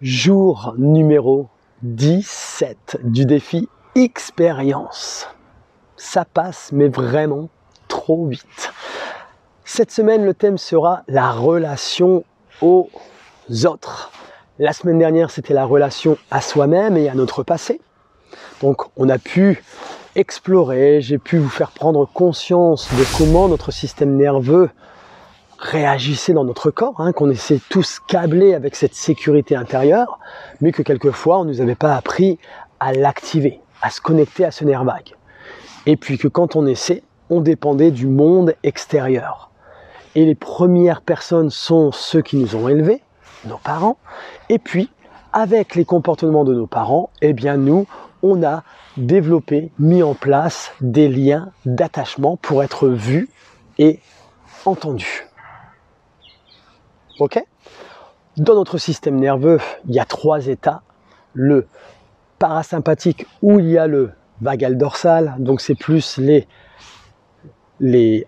Jour numéro 17 du défi Expérience. Ça passe, mais vraiment trop vite. Cette semaine, le thème sera la relation aux autres. La semaine dernière, c'était la relation à soi-même et à notre passé. Donc, on a pu explorer, j'ai pu vous faire prendre conscience de comment notre système nerveux réagissait dans notre corps, qu'on essaie tous câblés avec cette sécurité intérieure, mais que quelquefois on ne nous avait pas appris à l'activer, à se connecter à ce nerf vague. Et puis que quand on essaie, on dépendait du monde extérieur. Et les premières personnes sont ceux qui nous ont élevés, nos parents, et puis avec les comportements de nos parents, eh bien nous, on a développé, mis en place des liens d'attachement pour être vus et entendus. Ok ? Dans notre système nerveux, il y a 3 états. Le parasympathique où il y a le vagal dorsal, donc c'est plus les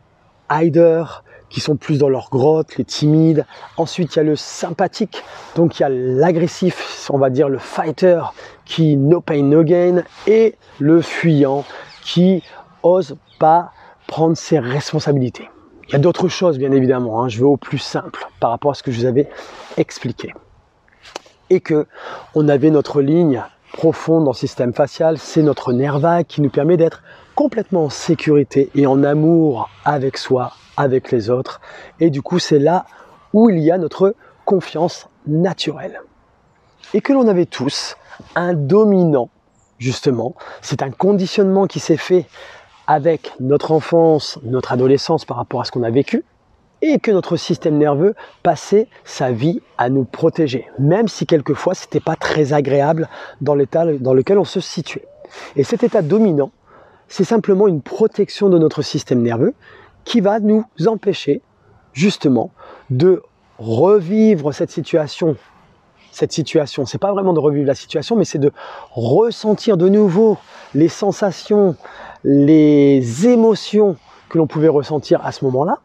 hiders qui sont plus dans leur grotte, les timides. Ensuite, il y a le sympathique, donc il y a l'agressif, on va dire le fighter, qui no pain no gain, et le fuyant qui ose pas prendre ses responsabilités. Il y a d'autres choses, bien évidemment, je vais au plus simple par rapport à ce que je vous avais expliqué. Et que on avait notre ligne profonde dans le système facial, c'est notre nerf vague qui nous permet d'être complètement en sécurité et en amour avec soi, avec les autres. Et du coup, c'est là où il y a notre confiance naturelle. Et que l'on avait tous un dominant, justement. C'est un conditionnement qui s'est fait avec notre enfance, notre adolescence par rapport à ce qu'on a vécu, et que notre système nerveux passait sa vie à nous protéger, même si quelquefois c'était pas très agréable dans l'état dans lequel on se situait. Et cet état dominant, c'est simplement une protection de notre système nerveux qui va nous empêcher justement de revivre cette situation. Cette situation, c'est pas vraiment de revivre la situation, mais c'est de ressentir de nouveau les sensations, les émotions que l'on pouvait ressentir à ce moment-là,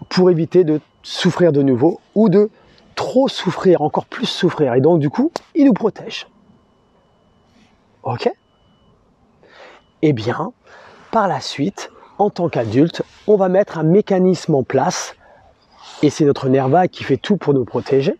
pour éviter de souffrir de nouveau ou de trop souffrir, encore plus souffrir. Et donc du coup, il nous protège. Ok ? Eh bien, par la suite, en tant qu'adulte, on va mettre un mécanisme en place, et c'est notre nerf vague qui fait tout pour nous protéger.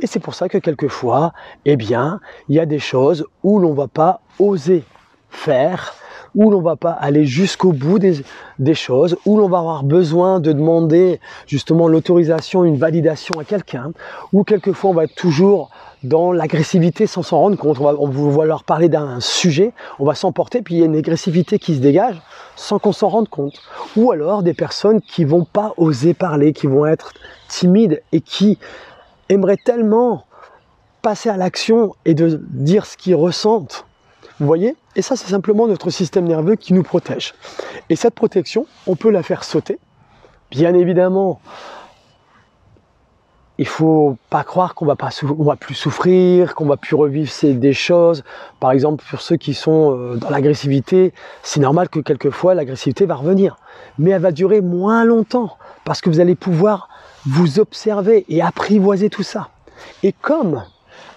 Et c'est pour ça que quelquefois, eh bien, il y a des choses où l'on ne va pas oser faire, où l'on ne va pas aller jusqu'au bout des choses, où l'on va avoir besoin de demander justement l'autorisation, une validation à quelqu'un, où quelquefois on va être toujours dans l'agressivité sans s'en rendre compte. On va leur parler d'un sujet, on va s'emporter, puis il y a une agressivité qui se dégage sans qu'on s'en rende compte. Ou alors des personnes qui ne vont pas oser parler, qui vont être timides et qui aimeraient tellement passer à l'action et de dire ce qu'ils ressentent. Vous voyez ? Et ça, c'est simplement notre système nerveux qui nous protège. Et cette protection, on peut la faire sauter. Bien évidemment, il ne faut pas croire qu'on va plus souffrir, qu'on va plus revivre des choses. Par exemple, pour ceux qui sont dans l'agressivité, c'est normal que quelquefois l'agressivité va revenir. Mais elle va durer moins longtemps parce que vous allez pouvoir vous observer et apprivoiser tout ça. Et comme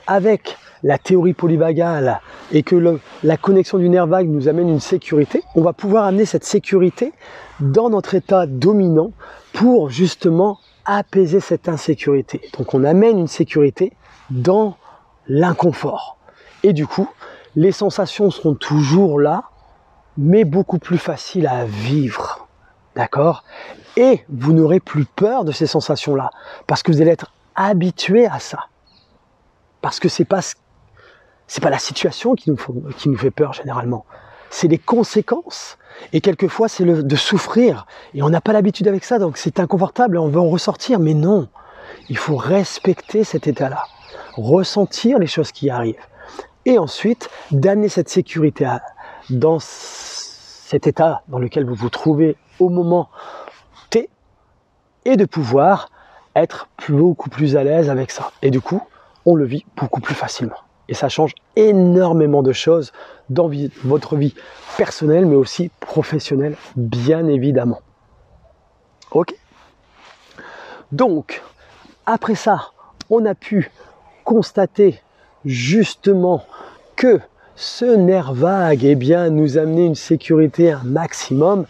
avec la théorie polyvagale et que la connexion du nerf vague nous amène une sécurité, on va pouvoir amener cette sécurité dans notre état dominant pour justement apaiser cette insécurité. Donc on amène une sécurité dans l'inconfort. Et du coup, les sensations seront toujours là, mais beaucoup plus faciles à vivre. D'accord ? Et vous n'aurez plus peur de ces sensations-là, parce que vous allez être habitué à ça. Parce que c'est pas la situation qui nous fait peur généralement. C'est les conséquences. Et quelquefois, c'est de souffrir. Et on n'a pas l'habitude avec ça, donc c'est inconfortable et on veut en ressortir. Mais non, il faut respecter cet état-là. Ressentir les choses qui arrivent. Et ensuite, d'amener cette sécurité dans cet état dans lequel vous vous trouvez au moment T. Et de pouvoir être beaucoup plus à l'aise avec ça. Et du coup, on le vit beaucoup plus facilement. Et ça change énormément de choses dans votre vie personnelle, mais aussi professionnelle, bien évidemment. Ok ? Donc, après ça, on a pu constater justement que ce nerf vague, eh bien, nous amener une sécurité un maximum.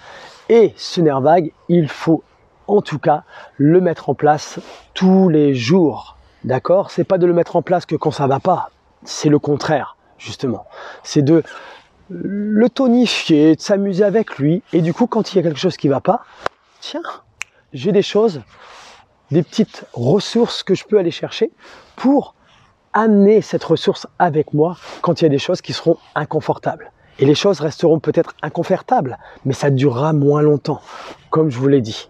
Et ce nerf vague, il faut en tout cas le mettre en place tous les jours. D'accord? C'est pas de le mettre en place que quand ça va pas. C'est le contraire, justement. C'est de le tonifier, de s'amuser avec lui. Et du coup, quand il y a quelque chose qui va pas, tiens, j'ai des choses, des petites ressources que je peux aller chercher pour amener cette ressource avec moi quand il y a des choses qui seront inconfortables. Et les choses resteront peut-être inconfortables, mais ça durera moins longtemps, comme je vous l'ai dit.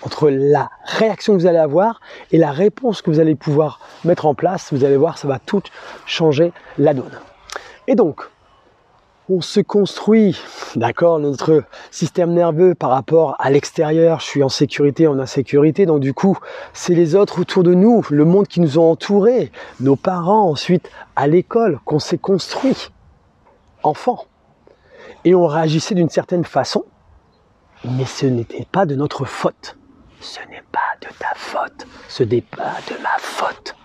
Entre la réaction que vous allez avoir et la réponse que vous allez pouvoir mettre en place, vous allez voir, ça va tout changer la donne. Et donc, on se construit, d'accord, notre système nerveux par rapport à l'extérieur. Je suis en sécurité, en insécurité, donc du coup, c'est les autres autour de nous, le monde qui nous ont entourés, nos parents, ensuite à l'école, qu'on s'est construit, enfant. Et on réagissait d'une certaine façon, mais ce n'était pas de notre faute. Ce n'est pas de ta faute, ce n'est pas de ma faute.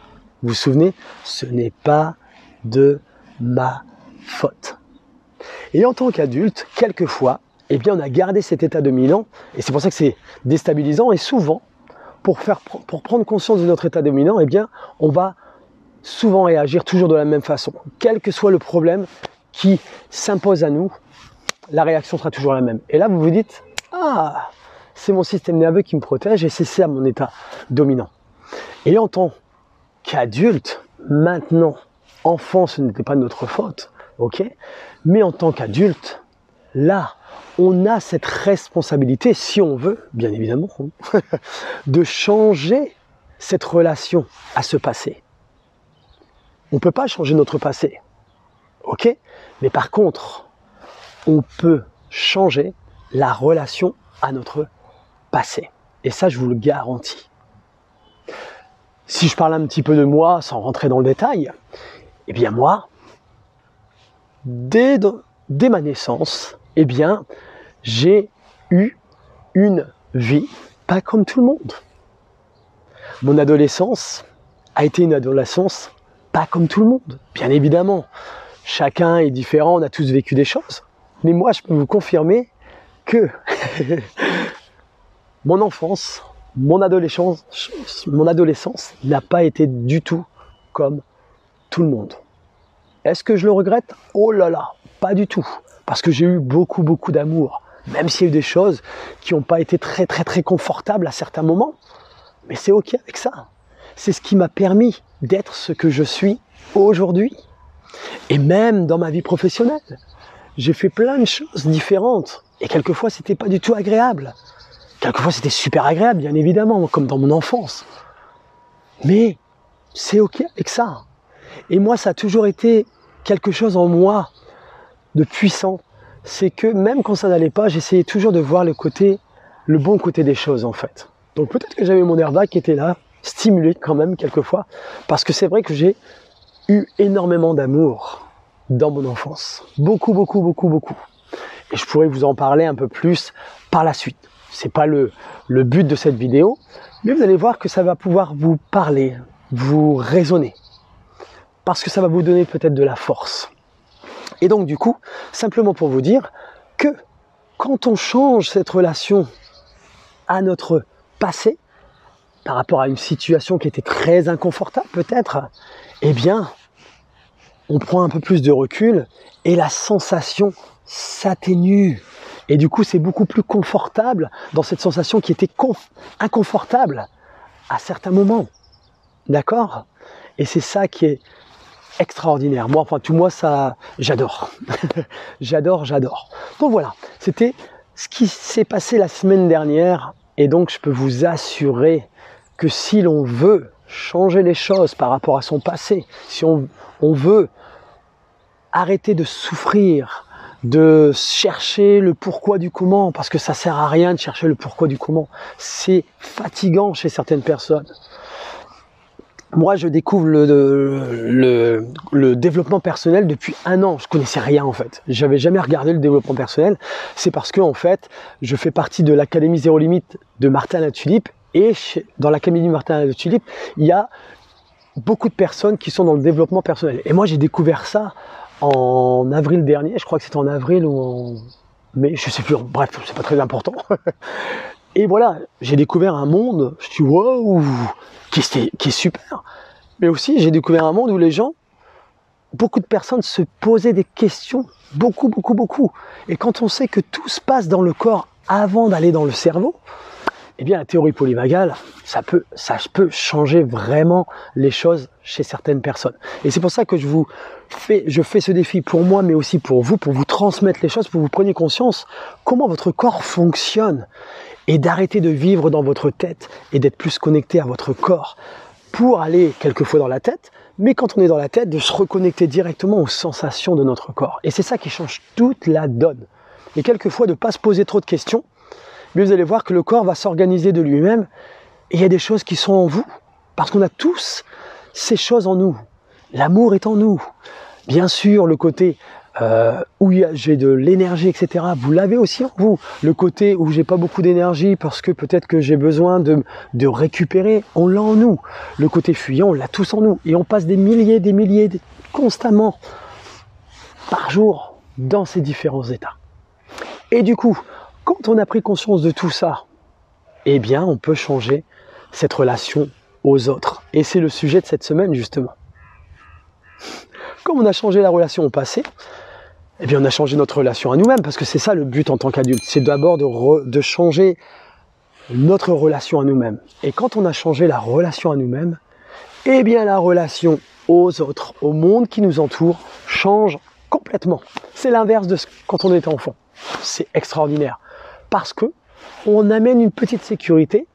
Vous vous souvenez? Ce n'est pas de ma faute. Et en tant qu'adulte, quelquefois, eh bien, on a gardé cet état dominant, et c'est pour ça que c'est déstabilisant, et souvent, pour prendre conscience de notre état dominant, eh bien, on va souvent réagir toujours de la même façon. Quel que soit le problème qui s'impose à nous, la réaction sera toujours la même. Et là, vous vous dites, ah, c'est mon système nerveux qui me protège, et c'est ça mon état dominant. Et en tant qu'adulte, maintenant, enfant, ce n'était pas de notre faute, ok? Mais en tant qu'adulte, là, on a cette responsabilité, si on veut, bien évidemment, de changer cette relation à ce passé. On ne peut pas changer notre passé, ok? Mais par contre, on peut changer la relation à notre passé. Et ça, je vous le garantis. Si je parle un petit peu de moi, sans rentrer dans le détail, eh bien moi, dès ma naissance, eh bien, j'ai eu une vie pas comme tout le monde. Mon adolescence a été une adolescence pas comme tout le monde. Bien évidemment, chacun est différent, on a tous vécu des choses. Mais moi, je peux vous confirmer que mon enfance, mon adolescence n'a pas été du tout comme tout le monde. Est-ce que je le regrette? Oh là là, pas du tout. Parce que j'ai eu beaucoup d'amour. Même s'il y a eu des choses qui n'ont pas été très confortables à certains moments. Mais c'est ok avec ça. C'est ce qui m'a permis d'être ce que je suis aujourd'hui. Et même dans ma vie professionnelle, j'ai fait plein de choses différentes. Et quelquefois, c'était pas du tout agréable. Quelquefois, c'était super agréable, bien évidemment, comme dans mon enfance. Mais c'est ok avec ça. Et moi, ça a toujours été quelque chose en moi de puissant. C'est que même quand ça n'allait pas, j'essayais toujours de voir le bon côté des choses, en fait. Donc peut-être que j'avais mon airbag qui était là, stimulé quand même quelquefois, parce que c'est vrai que j'ai eu énormément d'amour dans mon enfance. Beaucoup. Et je pourrais vous en parler un peu plus par la suite. C'est pas le but de cette vidéo, mais vous allez voir que ça va pouvoir vous parler, vous raisonner. Parce que ça va vous donner peut-être de la force. Et donc du coup, simplement pour vous dire que quand on change cette relation à notre passé, par rapport à une situation qui était très inconfortable peut-être, eh bien, on prend un peu plus de recul et la sensation s'atténue. Et du coup, c'est beaucoup plus confortable dans cette sensation qui était inconfortable à certains moments. D'accord? Et c'est ça qui est extraordinaire. Moi, ça, j'adore. j'adore. Donc voilà, c'était ce qui s'est passé la semaine dernière. Et donc, je peux vous assurer que si l'on veut changer les choses par rapport à son passé, si on veut arrêter de souffrir, de chercher le pourquoi du comment, parce que ça sert à rien de chercher le pourquoi du comment. C'est fatigant chez certaines personnes. Moi, je découvre le développement personnel depuis 1 an. Je connaissais rien en fait. J'avais jamais regardé le développement personnel. C'est parce que en fait, je fais partie de l'Académie Zéro Limite de Martin Latulippe. Et dans l'Académie Martin Latulippe, il y a beaucoup de personnes qui sont dans le développement personnel. Et moi, j'ai découvert ça en avril dernier. Je crois que c'était en avril ou en mai, je sais plus. Bref, c'est pas très important. Et voilà, j'ai découvert un monde, je dis waouh, qui est super. Mais aussi, j'ai découvert un monde où les gens, beaucoup de personnes se posaient des questions, beaucoup. Et quand on sait que tout se passe dans le corps avant d'aller dans le cerveau, eh bien la théorie polyvagale, ça peut changer vraiment les choses chez certaines personnes. Et c'est pour ça que je fais ce défi pour moi, mais aussi pour vous transmettre les choses, pour que vous preniez conscience comment votre corps fonctionne et d'arrêter de vivre dans votre tête et d'être plus connecté à votre corps pour aller quelquefois dans la tête, mais quand on est dans la tête, de se reconnecter directement aux sensations de notre corps. Et c'est ça qui change toute la donne. Et quelquefois de ne pas se poser trop de questions, mais vous allez voir que le corps va s'organiser de lui-même et il y a des choses qui sont en vous, parce qu'on a tous ces choses en nous. L'amour est en nous. Bien sûr, le côté où j'ai de l'énergie, etc., vous l'avez aussi en vous. Le côté où j'ai pas beaucoup d'énergie parce que peut-être que j'ai besoin de récupérer, on l'a en nous. Le côté fuyant, on l'a tous en nous. Et on passe des milliers, constamment, par jour, dans ces différents états. Et du coup, quand on a pris conscience de tout ça, eh bien, on peut changer cette relation aux autres. Et c'est le sujet de cette semaine, justement. Comme on a changé la relation au passé, eh bien, on a changé notre relation à nous-mêmes, parce que c'est ça le but en tant qu'adulte. C'est d'abord de changer notre relation à nous-mêmes. Et quand on a changé la relation à nous-mêmes, eh bien, la relation aux autres, au monde qui nous entoure, change complètement. C'est l'inverse de quand on était enfant. C'est extraordinaire. Parce que on amène une petite sécurité.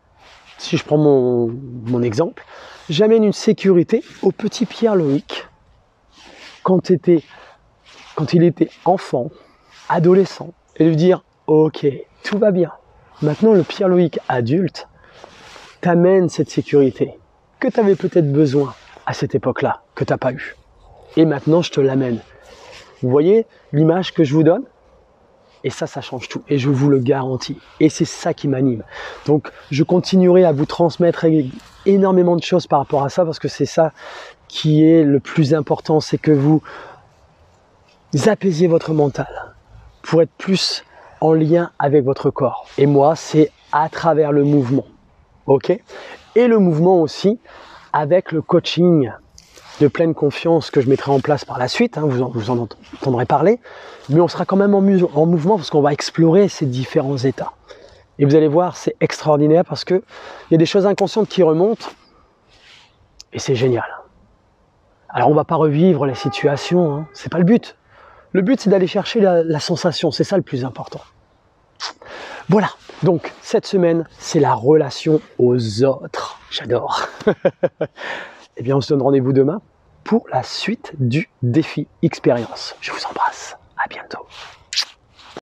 Si je prends mon exemple, j'amène une sécurité au petit Pierre Loïc quand il était enfant, adolescent, et lui dire ok, tout va bien. Maintenant, le Pierre Loïc adulte t'amène cette sécurité que tu avais peut-être besoin à cette époque-là, que tu n'as pas eu. Et maintenant, je te l'amène. Vous voyez l'image que je vous donne? Et ça change tout. Et je vous le garantis. Et c'est ça qui m'anime. Donc, je continuerai à vous transmettre énormément de choses par rapport à ça, parce que c'est ça qui est le plus important, c'est que vous apaisiez votre mental pour être plus en lien avec votre corps. Et moi, c'est à travers le mouvement. Ok? Et le mouvement aussi avec le coaching de pleine confiance que je mettrai en place par la suite, hein, vous en entendrez parler, mais on sera quand même en mouvement parce qu'on va explorer ces différents états. Et vous allez voir, c'est extraordinaire parce qu'il y a des choses inconscientes qui remontent et c'est génial. Alors on ne va pas revivre les situations, hein, c'est pas le but. Le but c'est d'aller chercher la sensation, c'est ça le plus important. Voilà, donc cette semaine, c'est la relation aux autres. J'adore. Eh bien, on se donne rendez-vous demain pour la suite du défi expérience. Je vous embrasse. À bientôt.